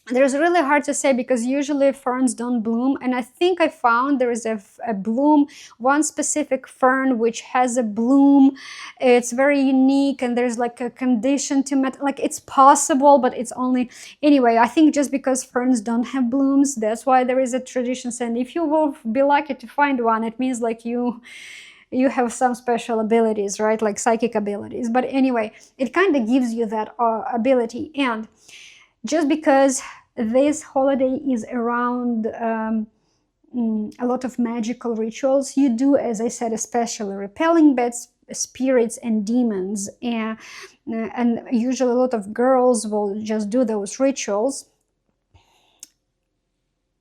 There's really hard to say, because usually ferns don't bloom, and I think I found there is a bloom, one specific fern which has a bloom. It's very unique, and there's like a condition to like, it's possible, but it's only, anyway, I think just because ferns don't have blooms, that's why there is a tradition saying if you will be lucky to find one, it means like you have some special abilities, right, like psychic abilities. But anyway, it kind of gives you that ability. And just because this holiday is around a lot of magical rituals, you do, as I said, especially repelling bad spirits and demons, and usually a lot of girls will just do those rituals.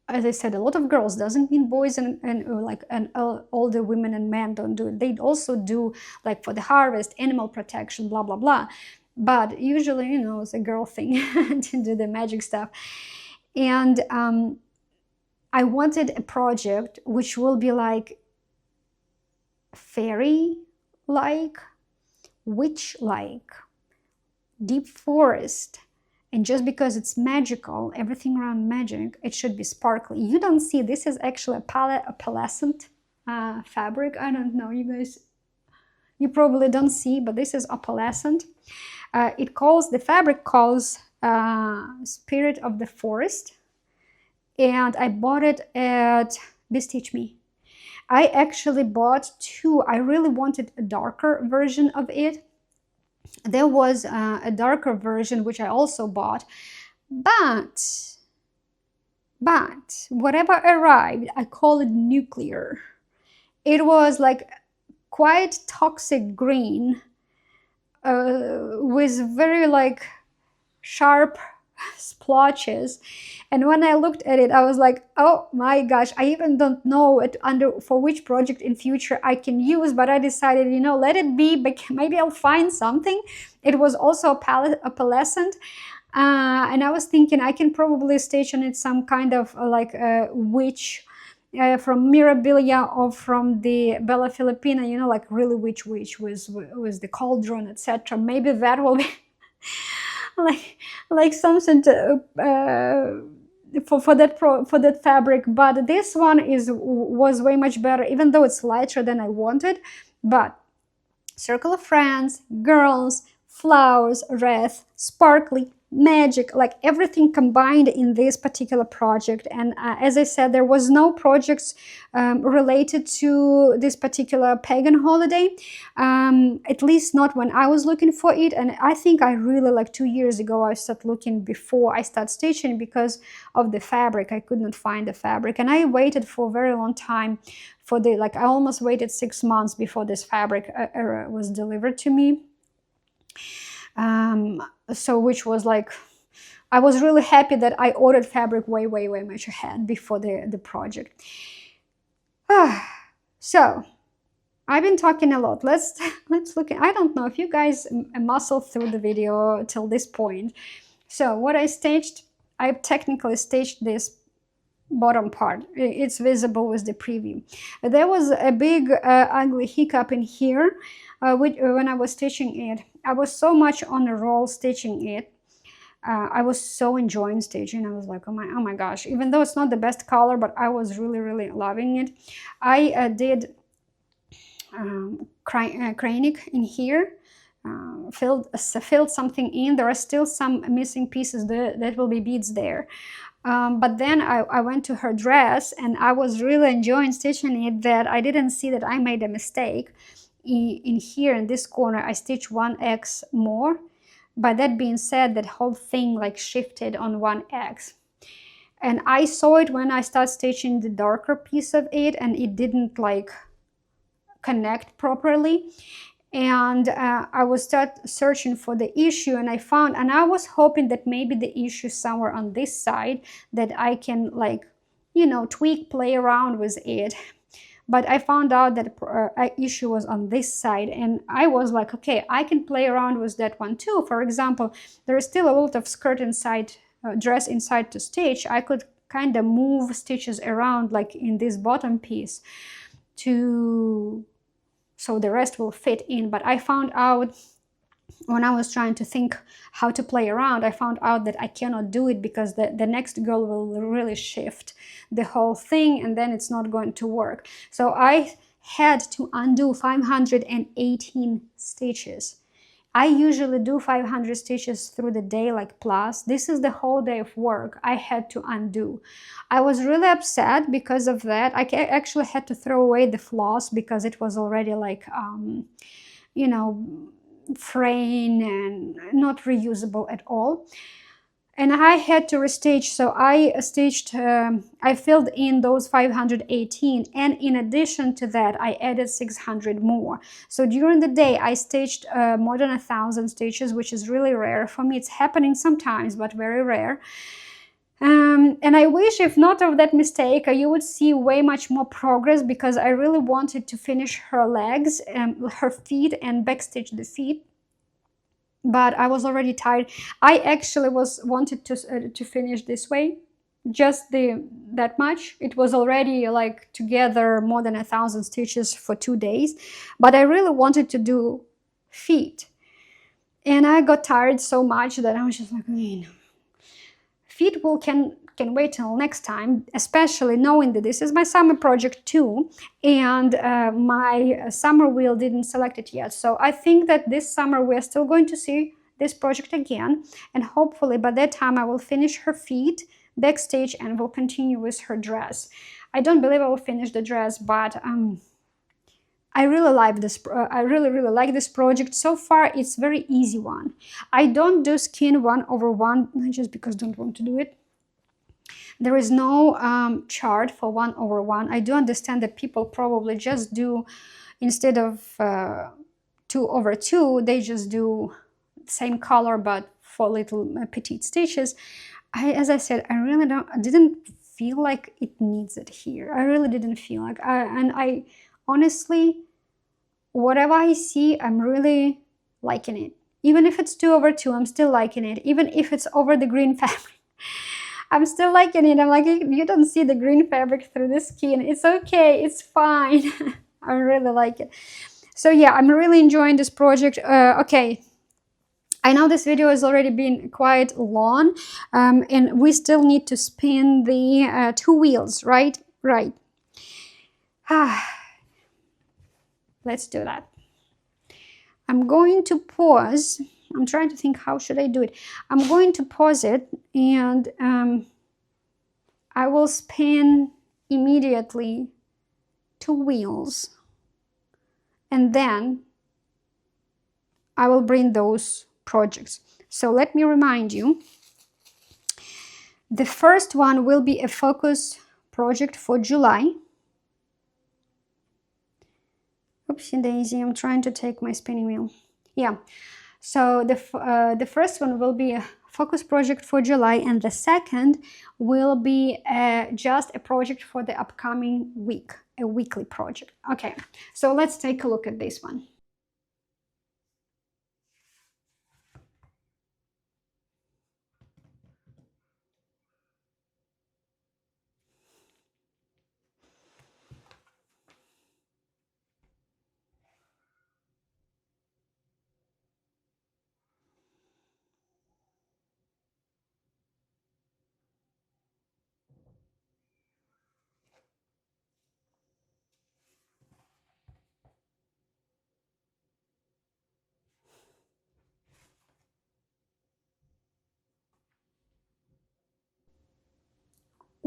As I said, a lot of girls, doesn't mean boys and all the women and men don't do it. They also do, like, for the harvest, animal protection, blah blah blah. But usually, you know, it's a girl thing to do the magic stuff. And I wanted a project which will be like fairy-like, witch-like, deep forest. And just because it's magical, everything around magic, it should be sparkly. You don't see, this is actually a pearlescent fabric. I don't know, you guys, you probably don't see, but this is opalescent. The fabric calls Spirit of the Forest. And I bought it at Bestitch Me. I actually bought two. I really wanted a darker version of it. There was a darker version which I also bought, but whatever arrived, I call it nuclear. It was like quite toxic green with very like sharp splotches, and when I looked at it, I was like, oh my gosh, I even don't know for which project in future I can use, but I decided, you know, let it be, maybe I'll find something. It was also opalescent, and I was thinking I can probably stitch on it some kind of like a witch from Mirabilia or from the Bella Filipina, you know, like really witch with the cauldron, etc. Maybe that will be like something for that fabric. But this one was way much better, even though it's lighter than I wanted. But circle of friends, girls, flowers, wreath, sparkly, magic, like everything combined in this particular project. And as I said, there was no projects related to this particular pagan holiday, at least not when I was looking for it. And I think I really, like 2 years ago, I started looking before I started stitching because of the fabric. I could not find the fabric, and I waited for a very long time for I almost waited 6 months before this fabric was delivered to me. So which was like, I was really happy that I ordered fabric way much ahead before the project. So I've been talking a lot. Let's look at, I don't know if you guys muscle through the video till this point. So what I stitched, I technically stitched this bottom part. It's visible with the preview. There was a big ugly hiccup in here when I was stitching it. I was so much on a roll stitching it. I was so enjoying stitching. I was like, oh my gosh, even though it's not the best color, but I was really loving it. I did chronic in here, filled something in. There are still some missing pieces that will be beads there. But then I went to her dress, and I was really enjoying stitching it, that I didn't see that I made a mistake. In here, in this corner, I stitched 1x more. By that being said, that whole thing like shifted on 1x. And I saw it when I started stitching the darker piece of it, and it didn't like connect properly. And I was start searching for the issue, and I found, and I was hoping that maybe the issue somewhere on this side, that I can like, you know, tweak, play around with it. But I found out that issue was on this side, and I was like, okay, I can play around with that one too. For example, there is still a lot of skirt inside, dress inside to stitch. I could kind of move stitches around like in this bottom piece so the rest will fit in. But I found out when I was trying to think how to play around, I found out that I cannot do it because the next girl will really shift the whole thing, and then it's not going to work. So I had to undo 518 stitches. I usually do 500 stitches through the day, like plus. This is the whole day of work I had to undo. I was really upset because of that. I actually had to throw away the floss because it was already like, you know, fraying and not reusable at all. and I had to restage, so I filled in those 518, and in addition to that I added 600 more. So during the day I staged more than 1,000 stitches, which is really rare for me. It's happening sometimes, but very rare. And I wish, if not of that mistake, you would see way much more progress, because I really wanted to finish her legs and her feet and backstitch the feet, but I was already tired. I actually wanted to finish this way, just that much. It was already like together more than 1,000 stitches for 2 days, but I really wanted to do feet, and I got tired so much that I was just like, feet can wait till next time, especially knowing that this is my summer project too, and my summer wheel didn't select it yet. So I think that this summer we're still going to see this project again, and hopefully by that time I will finish her feet, backstage, and will continue with her dress. I don't believe I will finish the dress, but I really like this. I really like this project. So far, it's very easy one. I don't do skin 1/1 just because I don't want to do it. There is no chart for 1/1. I do understand that people probably just do, instead of 2/2, they just do same color but for little petite stitches. As I said, I didn't feel like it needs it here. I really didn't feel like, and I honestly, whatever I see, I'm really liking it. Even if it's 2/2, I'm still liking it. Even if it's over the green fabric, I'm still liking it. I'm like, you don't see the green fabric through the skin. It's okay, it's fine. I really like it. So yeah, I'm really enjoying this project. Okay, I know this video has already been quite long, and we still need to spin the 2 wheels, right? Right. Let's do that. I'm going to pause. I'm trying to think, how should I do it? I'm going to pause it, and I will spin immediately 2 wheels, and then I will bring those projects. So let me remind you, the first one will be a focus project for July. Oopsie daisy, I'm trying to take my spinning wheel. Yeah, so the first one will be a focus project for July, and the second will be just a project for the upcoming week, a weekly project. Okay, so let's take a look at this one.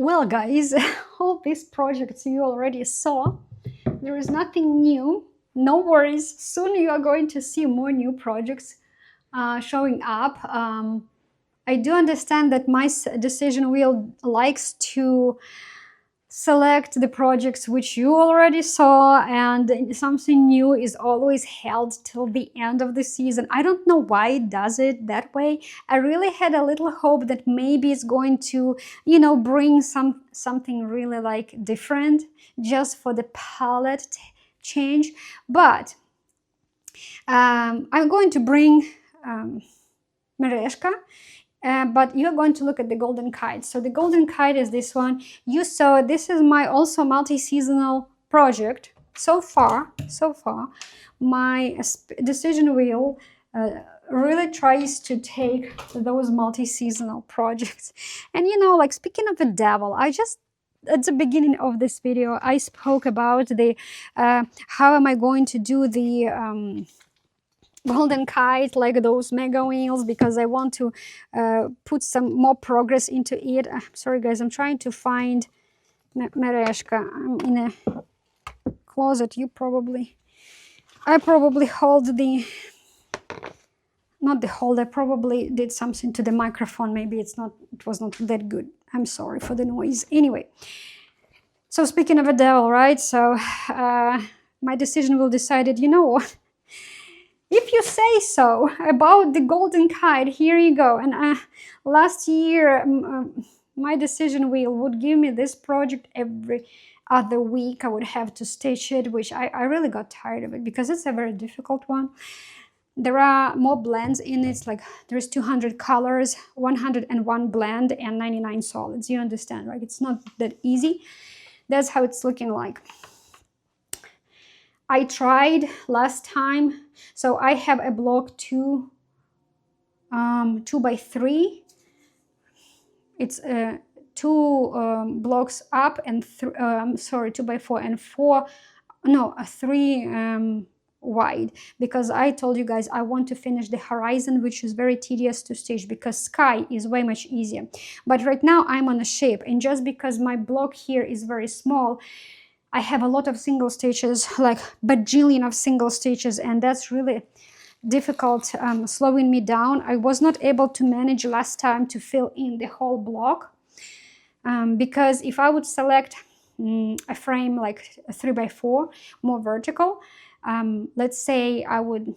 Well, guys, all these projects you already saw. There is nothing new. No worries. Soon you are going to see more new projects showing up. I do understand that my decision wheel likes to select the projects which you already saw, and something new is always held till the end of the season. I don't know why it does it that way. I really had a little hope that maybe it's going to, bring something really like different just for the palette change. But I'm going to bring Mereshka. But you're going to look at the golden kite. So the golden kite is this one. You saw this is my also multi-seasonal project. So far, my decision wheel really tries to take those multi-seasonal projects. And like, speaking of the devil, at the beginning of this video, I spoke about the how am I going to do the golden kite, like those mega wheels, because I want to put some more progress into it. I'm sorry guys, I'm trying to find Mereshka. I'm in a closet. I probably hold the not the hold. I probably did something to the microphone. Maybe it was not that good. I'm sorry for the noise. Anyway, so speaking of a devil, right? So my decision will decided, you know what? If you say so about the golden kite, here you go. And last year, my decision wheel would give me this project every other week. I would have to stitch it, which I really got tired of it because it's a very difficult one. There are more blends in it. It's like there's 200 colors, 101 blend, and 99 solids. You understand, right? It's not that easy. That's how it's looking like. I tried last time, so I have a block 2 by 3. It's 2 blocks up and 2 by 4 and 4, no, 3 wide, because I told you guys I want to finish the horizon, which is very tedious to stitch because sky is way much easier. But right now I'm on a shape, and just because my block here is very small, I have a lot of single stitches, like bajillion of single stitches, and that's really difficult, slowing me down. I was not able to manage last time to fill in the whole block, because if I would select a frame like a 3 by 4, more vertical, let's say I would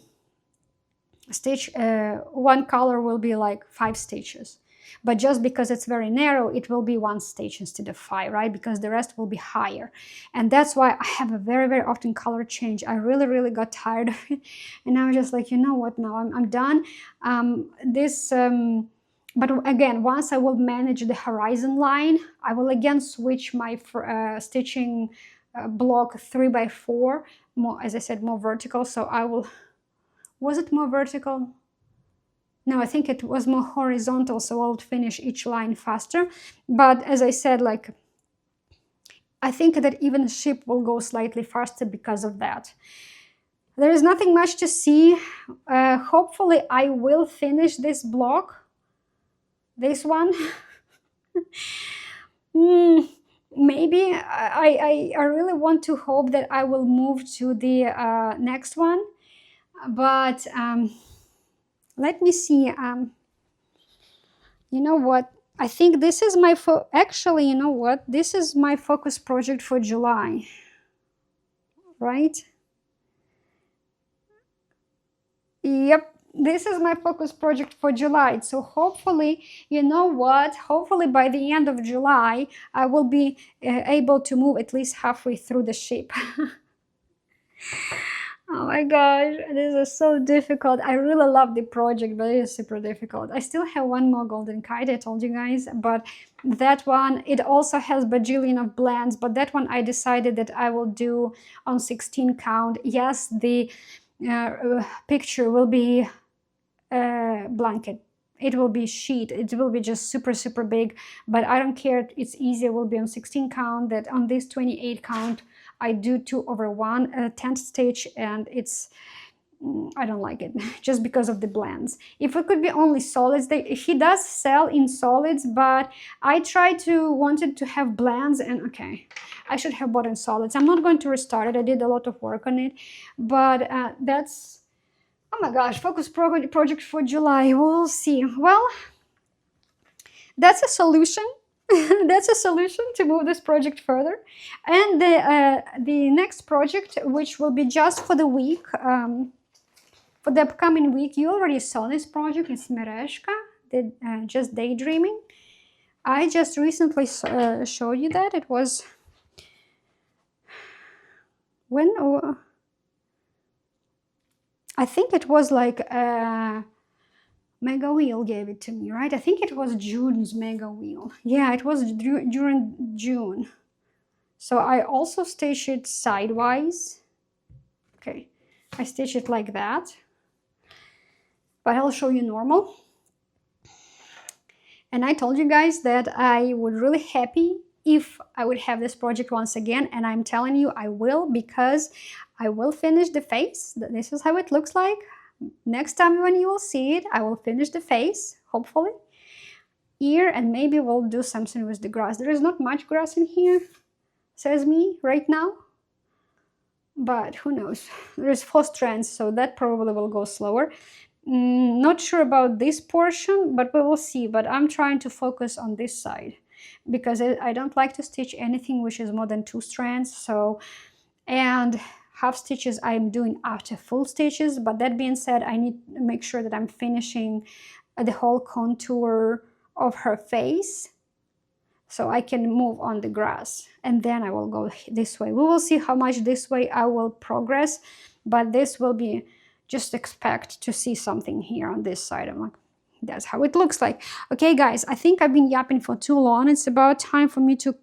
stitch one color will be like 5 stitches. But just because it's very narrow, it will be 1 stitch instead of 5, right? Because the rest will be higher. And that's why I have a very, very often color change. I really, really got tired of it. And I was just like, you know what, now I'm done. But again, once I will manage the horizon line, I will again switch my stitching block 3 by 4, more, as I said, more vertical. So I will, was it more vertical? No, I think it was more horizontal, so I'll finish each line faster. But as I said, like, I think that even ship will go slightly faster because of that. There is nothing much to see. Hopefully I will finish this block, this one. Maybe I really want to hope that I will move to the next one, but let me see. You know what? I think this is my actually, you know what? This is my focus project for July, right? Yep, this is my focus project for July. So hopefully, you know what? Hopefully by the end of July, I will be able to move at least halfway through the ship. Oh my gosh, this is so difficult. I really love the project, but it is super difficult. I still have one more golden kite, I told you guys, but that one, it also has bajillion of blends, but that one I decided that I will do on 16 count. Yes, the picture will be blanket. It will be sheet. It will be just super, super big, but I don't care. It's easy. It will be on 16 count. That on this 28 count, I do 2/1 10th stitch, and it's, I don't like it just because of the blends. If it could be only solids, he does sell in solids, but I wanted to have blends, and okay, I should have bought in solids. I'm not going to restart it. I did a lot of work on it, but that's, oh my gosh, focus project for July. We'll see. Well, that's a solution. That's a solution to move this project further. And the next project, which will be just for the week, for the upcoming week, you already saw this project. It's Mereshka, just daydreaming. I just recently showed you that. It was when? Oh, I think it was like Mega Wheel gave it to me, right? I think it was June's Mega Wheel. Yeah, it was during June. So I also stitched it sidewise. Okay, I stitched it like that. But I'll show you normal. And I told you guys that I would really happy if I would have this project once again. And I'm telling you, I will, because I will finish the face. This is how it looks like. Next time when you will see it, I will finish the face, hopefully. Ear, and maybe we'll do something with the grass. There is not much grass in here, says me right now. But who knows? There's 4 strands, so that probably will go slower. Not sure about this portion, but we will see. But I'm trying to focus on this side because I don't like to stitch anything which is more than 2 strands. So, and half stitches I'm doing after full stitches. But that being said, I need to make sure that I'm finishing the whole contour of her face so I can move on the grass, and then I will go this way. We will see how much this way I will progress, but this will be, just expect to see something here on this side. I'm like, that's how it looks like. Okay, guys, I think I've been yapping for too long. It's about time for me to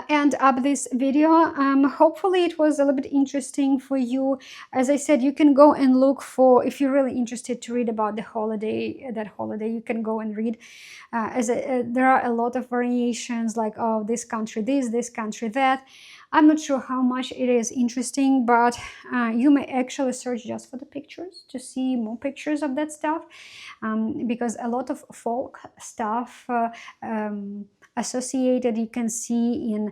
end up this video. Hopefully it was a little bit interesting for you. As I said, you can go and look for, if you're really interested to read about the holiday, that holiday, you can go and read. There are a lot of variations, like, oh, this country this country that. I'm not sure how much it is interesting, but you may actually search just for the pictures to see more pictures of that stuff, because a lot of folk stuff associated, you can see in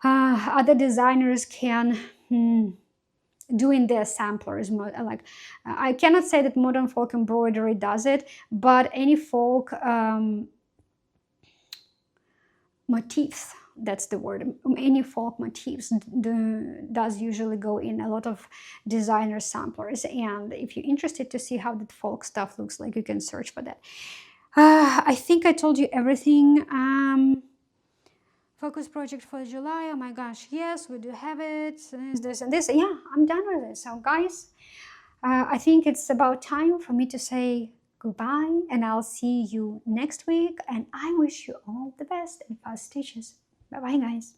other designers can doing their samplers. Like, I cannot say that modern folk embroidery does it, but any folk motifs, that's the word, any folk motifs does usually go in a lot of designer samplers. And if you're interested to see how that folk stuff looks like, you can search for that. I think I told you everything. Focus project for July. Oh my gosh, yes, we do have it. This and this. Yeah, I'm done with it. So guys, I think it's about time for me to say goodbye, and I'll see you next week. And I wish you all the best and fast stitches. Bye bye, guys.